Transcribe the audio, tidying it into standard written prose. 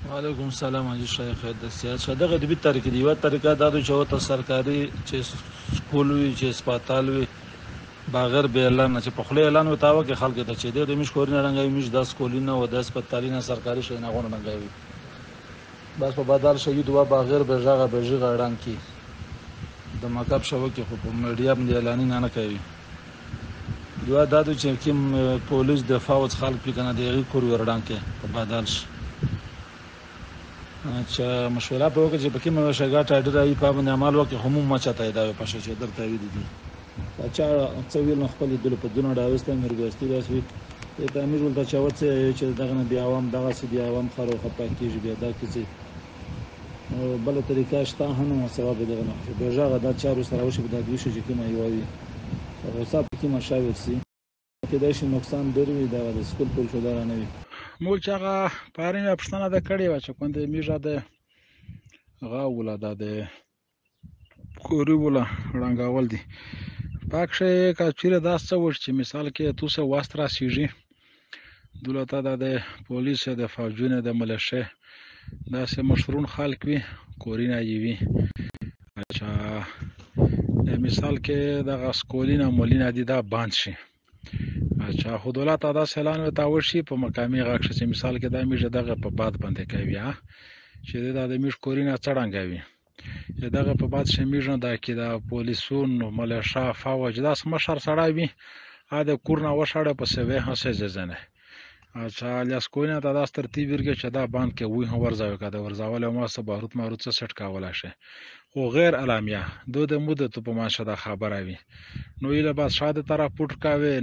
وعلیکم السلام حاجی شیخ دسیات دغه د بیت طریقې دی یو طریقه دا د چوته سرکاري چې سکول وي چې سپیټال وي بغیر به اعلان نه چې په خله اعلان وتاوه کې خلک ته چې د مش کورینه رنګوي مش د سکولینه او د سپیټالینه سرکاري شي نه غوڼه رنګوي بس په بدل شي دوه بغیر به ژغه اعلان کی د مکتب شوکې خو په میډیا باندې اعلان نه کوي دوه دا د چې کوم پولیس د فاوز خلک پیکنه دیغي کور ورډان کې په بدل شي چې مشوره په وکړي چې پکې مې شګه ټایډر ای په باندې عمل وکړي هم ما چاته دا په شې درته وی دي چې څو ویل نو خپل دل په دونه ډاوسته مرګستي داسې ته امیر ولته چاوت چې دغه نه دی عوام دغه سي دی عوام خرو خپه کیږي بیا دا کیږي بل طریقه شته هنو ثواب دغه نه به ژغه دا چارو سره وشي د دوی شي چې کومه یووي او صاحب کې مشاور سي کې دا شي نقصان ډېر دا د سکول پر شو دا نه وي مول چې هغه پارینه پښتنه د کړي و چې کوم د میژه د غاوله د کوري ولا رنګاول دي پاکشه کچېره دا څه وش چې مثال کې توسه واسترا سیږي دولته د پولیس د فوجونه د ملشه دا سه مشرون خلک وي کورینه یوي اچھا مثال کې د غسکولینه مولینه دي دا باند شي اچھا خو دولت ادا سلان وتا وشي په مقامي غاښ چې مثال کې د میژه دغه په باد باندې کوي چې د میژ کورینه څړنګوي دغه په باد شمیژه د کې د پولیسون ملشه فوج داس مشر سړی وي ا د کورنا وشاړه په سوي هسه ځنه اچھا لاس کوینه د داس ترتیب ورګه چې دا باند کې وې هم ورځاو کده ورځاول ما سه باروت ماروت څه سټ کاولا شه او غیر الامیه دو د مدته په ماشه د خبره وي نو یله بعد شاده طرف پټ کاوي